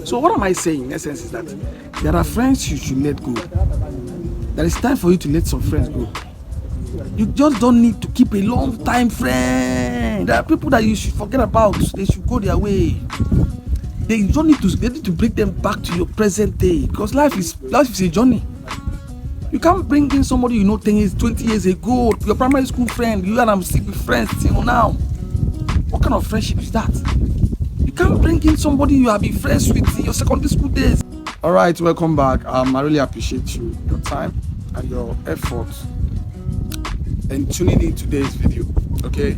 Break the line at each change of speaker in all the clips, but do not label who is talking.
So what am I saying in essence is that there are friends you should let go. There is time for you to let some friends go. You just don't need to keep a long time friend. There are people that you should forget about. They should go their way. They don't need to bring them back to your present day, because life is a journey. You can't bring in somebody you know 10 years, 20 years ago, your primary school friend. You and I'm still with friends till now. What kind of friendship is that? You can't bring in somebody you have been friends with in your secondary school days. All right, welcome back. I really appreciate your time and your effort in tuning in today's video. Okay,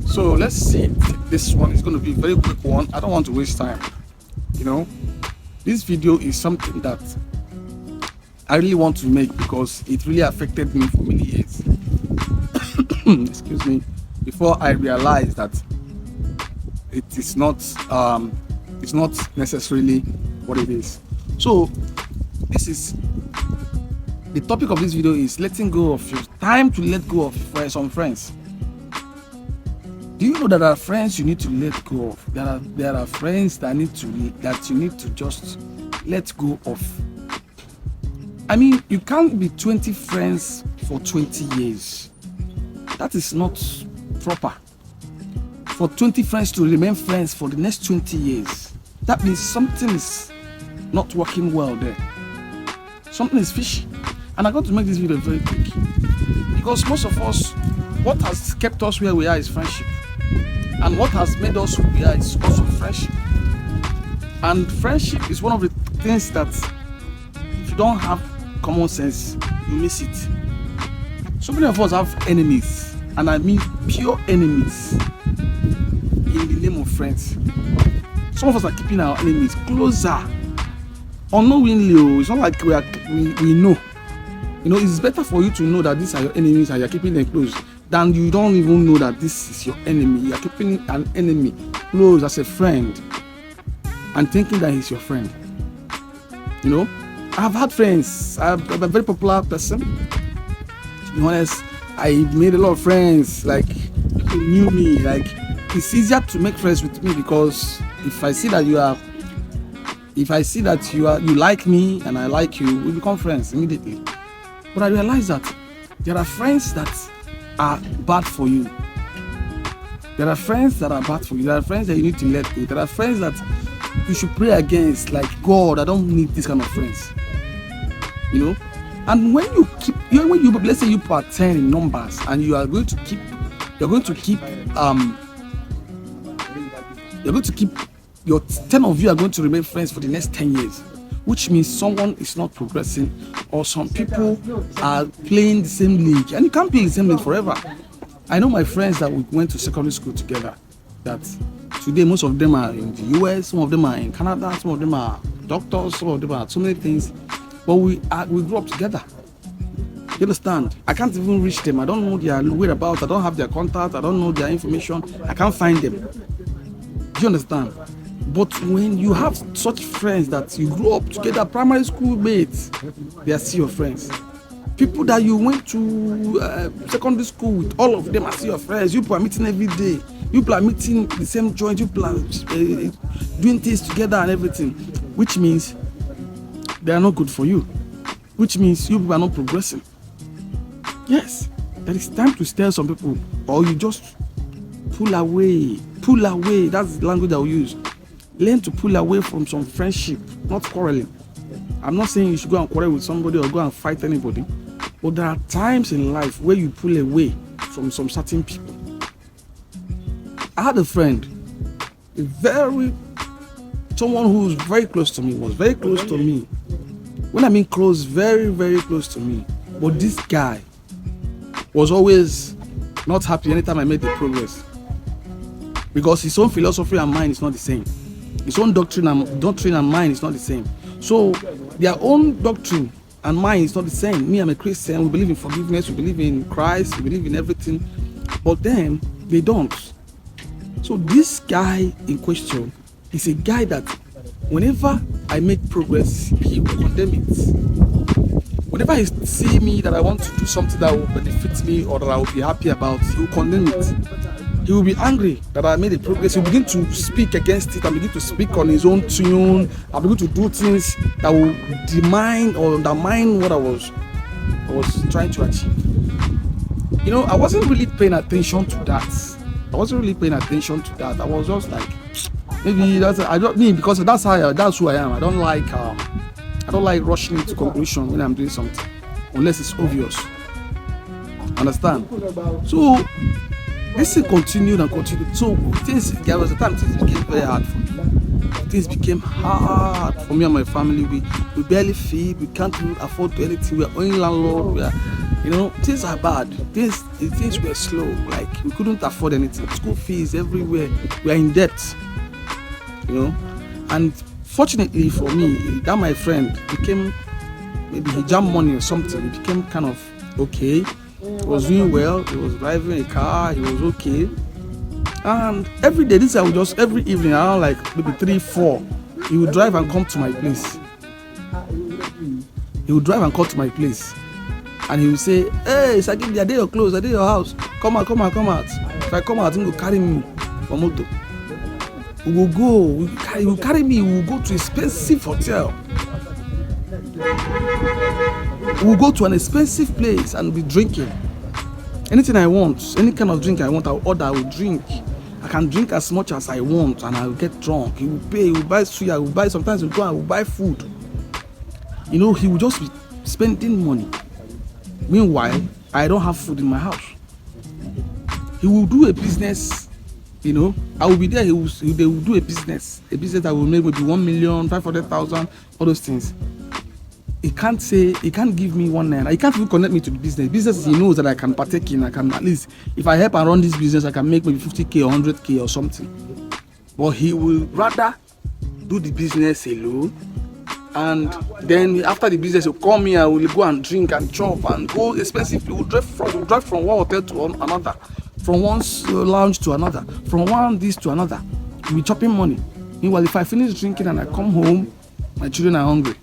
so let's see. This one is going to be a very quick one. I don't want to waste time. You know, this video is something that I really want to make because it really affected me for many years. Excuse me. Before I realized that it's not necessarily what it is. So this is the topic of this video is letting go of your time to let go of some friends. Do you know that there are friends you need to let go of? There are friends that you need to just let go of. I mean, you can't be 20 friends for 20 years. That is not proper. For 20 friends to remain friends for the next 20 years, that means something is not working well there. Something is fishy. And I'm going to make this video very quick, because most of us, what has kept us where we are is friendship. And what has made us who we are is also friendship. And friendship is one of the things that if you don't have common sense, you miss it. So many of us have enemies, and I mean pure enemies, in the name of friends. Some of us are keeping our enemies closer unknowingly. It's not like we know. You know, it's better for you to know that these are your enemies and you're keeping them close than you don't even know that this is your enemy. You're keeping an enemy close as a friend and thinking that he's your friend. You know, I've had friends. I'm a very popular person. To be honest, I made a lot of friends. Like, people knew me. Like, it's easier to make friends with me because if I see that you like me and I like you, we become friends immediately. But I realize that there are friends that are bad for you. There are friends that are bad for you. There are friends that you need to let go. There are friends that you should pray against. Like, God, I don't need this kind of friends. You know, and when you let's say you put 10 in numbers and you're going to keep your 10 of you are going to remain friends for the next 10 years, which means someone is not progressing, or some people are playing the same league, and you can't play the same league forever. I know my friends that we went to secondary school together, that today most of them are in the US, some of them are in Canada, some of them are doctors, some of them are so many things. But we grew up together. You understand? I can't even reach them. I don't know their whereabouts. I don't have their contact. I don't know their information. I can't find them. Do you understand? But when you have such friends that you grew up together, primary school mates, they are still your friends. People that you went to secondary school with, all of them are still your friends. You people are meeting every day. You people are meeting the same joint. You people are doing things together and everything, which means they are not good for you, which means you people are not progressing. Yes, there is time to tell some people, or you just pull away. That's the language I will use. Learn to pull away from some friendship, not quarreling. I'm not saying you should go and quarrel with somebody or go and fight anybody, but there are times in life where you pull away from some certain people. I had a friend, someone who was very close to me. When I mean close, very, very close to me. But this guy was always not happy anytime I made the progress, because his own philosophy and mine is not the same. His own doctrine and mine is not the same. So their own doctrine and mine is not the same. Me, I'm a Christian. We believe in forgiveness. We believe in Christ. We believe in everything. But then they don't. So this guy in question is a guy that whenever I make progress, he will condemn it. Whenever he see me that I want to do something that will benefit me or that I will be happy about, he will condemn it. he will be angry that I made a progress. He will begin to speak against it and begin to speak on his own tune. I'll begin to do things that will demean or undermine what I was trying to achieve. You know, I wasn't really paying attention to that. I was just like, maybe that's because that's who I am. I don't like rushing into conclusion when I'm doing something unless it's obvious. Understand? So this thing continued. So there was a time things became very hard for me. Things became hard for me and my family. We barely feed. We can't even afford anything. We are owing landlord. Things are bad. Things were slow. Like we couldn't afford anything. School fees everywhere. We are in debt. And fortunately for me, that my friend became, maybe he jammed money or something. He became kind of okay. He was doing well. He was driving a car. He was okay. And every day, every evening around like maybe 3, 4, he would drive and come to my place. And he would say, "Hey, Sagidi, I did your clothes. I did your house. Come out. If I come out, he will carry me for motor. He will carry me. We will go to a expensive hotel. We will go to an expensive place and be drinking. Anything I want, any kind of drink I want, I will order, I will drink. I can drink as much as I want and I will get drunk. He will pay, he will buy suya, he will buy, sometimes he will go and will buy food. He will just be spending money. Meanwhile, I don't have food in my house. He will do a business, I will be there, they will do a business that will make maybe 1,500,000, all those things. He can't give me 1 naira. He can't even connect me to the business he knows that I can partake in. I can, at least, if I help and run this business, I can make maybe 50k or 100k or something. But he will rather do the business alone. And then after the business, he'll call me and we'll go and drink and chop and go expensive. We'll drive from one hotel to another, from one lounge to another, from one this to another. We'll be chopping money. Meanwhile, if I finish drinking and I come home, my children are hungry.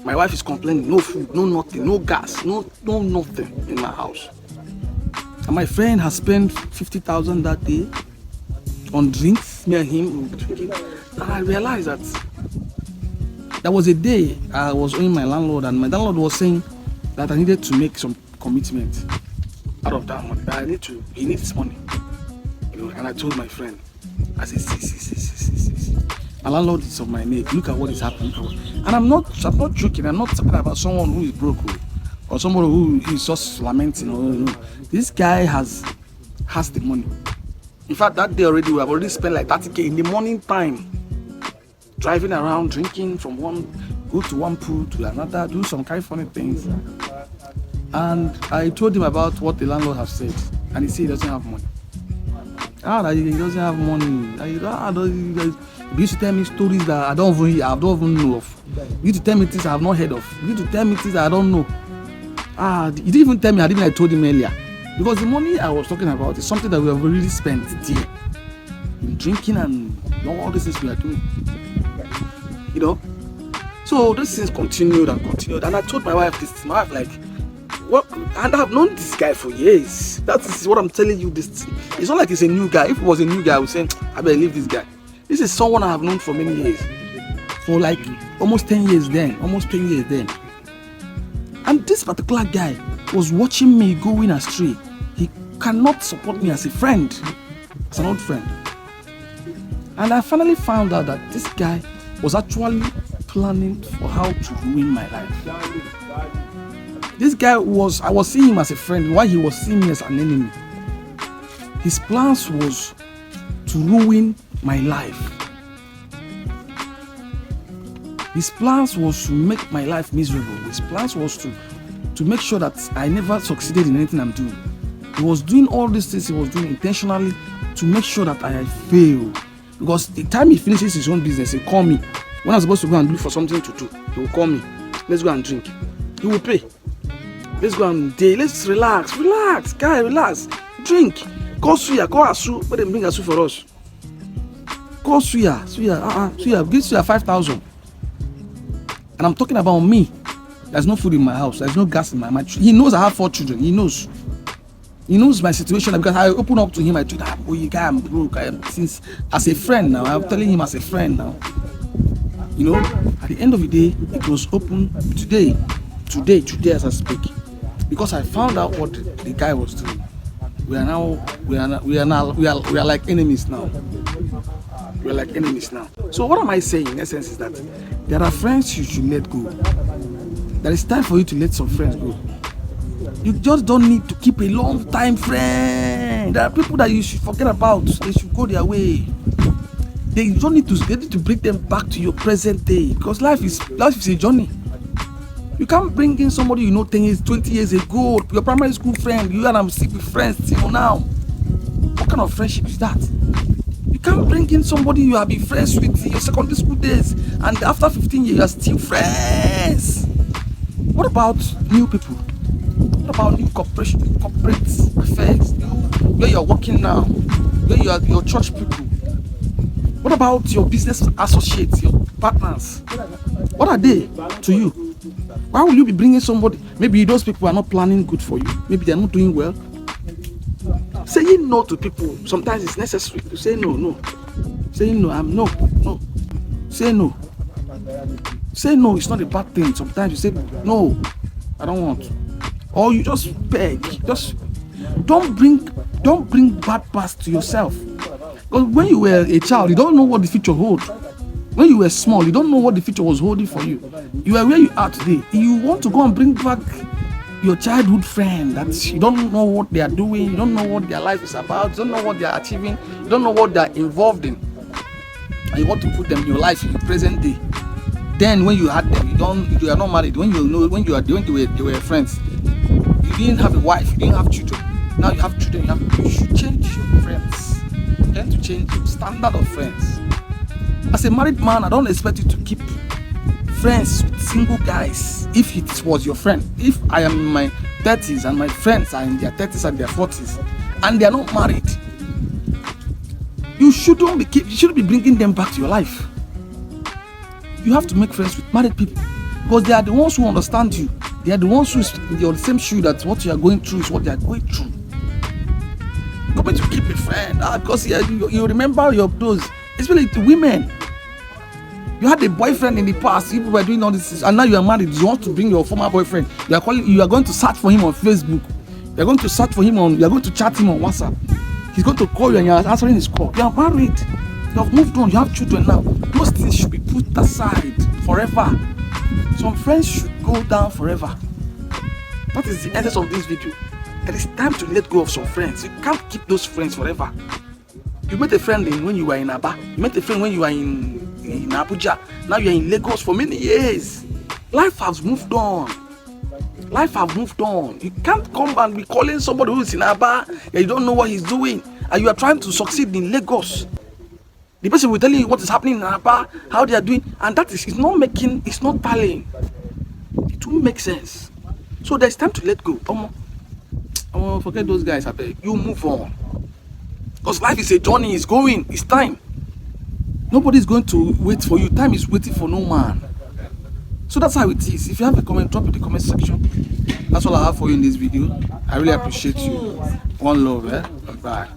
My wife is complaining, no food, no nothing, no gas, no nothing in my house. And my friend has spent 50,000 that day on drinks. Me and him will be drinking. And I realized that there was a day I was owing my landlord, and my landlord was saying that I needed to make some commitment out of that money. That he needs money. And I told my friend, I said, see. My landlord is of my name. Look at what is happening. And I'm not joking. I'm not talking about someone who is broke or someone who is just lamenting. This guy has the money. In fact, that day already, we have already spent like 30k in the morning time, driving around, drinking go to one pool to another, do some kind of funny things. And I told him about what the landlord has said, and he said he doesn't have money. He doesn't have money. He used to tell me stories that I don't even know of. He used to tell me things I have not heard of. He used to tell me things that I don't know. He didn't even tell me. I told him earlier. Because the money I was talking about is something that we have already spent there. In drinking and all these things we are doing. So these things continued. And I told my wife this. My wife like, what? And I've known this guy for years. That is what I'm telling you. This it's not like he's a new guy. If it was a new guy, I would say, I better leave this guy. This is someone I have known for many years. For like almost 10 years then. And this particular guy was watching me going astray. He cannot support me as a friend, as an old friend. And I finally found out that this guy was actually planning for how to ruin my life. This guy I was seeing him as a friend while he was seeing me as an enemy. His plans was to ruin my life. His plans was to make my life miserable. His plans was to make sure that I never succeeded in anything I'm doing. He was doing all these things he was doing intentionally to make sure that I fail. Because the time he finishes his own business, he'll call me. When I'm supposed to go and look for something to do, he will call me. Let's go and drink. He will pay. Let's go and day. Let's relax, guy, relax. Drink. Call Suya, call Asu. But they bring Asu for us. Call Suya. Suya, give Suya 5,000. And I'm talking about me. There's no food in my house. There's no gas in my mind. He knows I have 4 children. He knows. He knows my situation because I open up to him. I told him, oh, you guy, I'm broke. Since as a friend now, I'm telling him as a friend now. You know, at the end of the day, it was open today as I speak, because I found out what the guy was doing. We are like enemies now. We are like enemies now. So what am I saying in essence is that there are friends you should let go. There is time for you to let some friends go. You just don't need to keep a long time friend. There are people that you should forget about. They should go their way. They don't need to bring them back to your present day, because life is a journey. You can't bring in somebody you know 10 years, 20 years ago, your primary school friend. You and I'm still with friends till now. What kind of friendship is that? You can't bring in somebody you have been friends with your secondary school days, and after 15 years you are still friends. What about new people? What about new corporate affairs? Where you're working now, where you are your church people. What about your business associates, your partners? What are they to you? Why will you be bringing somebody? Maybe those people are not planning good for you. Maybe they're not doing well. Saying no to people, sometimes it's necessary to say no. Saying no, no. Say no. Say no, it's not a bad thing. Sometimes you say, no, I don't want. Or you just beg. Just don't bring bad past to yourself. Because when you were a child, you don't know what the future holds. When you were small, you don't know what the future was holding for you. You are where you are today. You want to go and bring back your childhood friend that you don't know what they are doing, you don't know what their life is about, you don't know what they are achieving, you don't know what they are involved in, and you want to put them in your life in the present day. Then when you had them, you are not married. When you were friends, you didn't have a wife, you didn't have children. Now you have children. You should change your friends. Learn to change your standard of friends. As a married man, I don't expect you to keep friends with single guys if it was your friend. If I am in my 30s and my friends are in their 30s and their 40s and they are not married, you shouldn't be bringing them back to your life. You have to make friends with married people, because they are the ones who understand you. They are the ones who is in the same shoe that what you are going through is what they are going through. Coming to keep a friend because you remember your those, especially the women. You had a boyfriend in the past, people were doing all this, and now you are married. You want to bring your former boyfriend. You are going to search for him on Facebook. You are going to search for him you are going to chat him on WhatsApp. He's going to call you and you are answering his call. You are married. You have moved on. You have children now. Those things should be put aside forever. Some friends should go down forever. That is the essence of this video. It is time to let go of some friends. You can't keep those friends forever. You met a friend when you were in Aba. You met a friend when you were in Abuja. Now you are in Lagos for many years. Life has moved on. You can't come and be calling somebody who is in Aba and you don't know what he's doing, and you are trying to succeed in Lagos. The person will tell you what is happening in Aba, how they are doing, and that is it's not tallying. It won't make sense. So there's time to let go. Forget those guys. You move on. Because life is a journey, it's going, it's time. Nobody's going to wait for you. Time is waiting for no man. So that's how it is. If you have a comment, drop it in the comment section. That's all I have for you in this video. I really appreciate you. One love, Bye.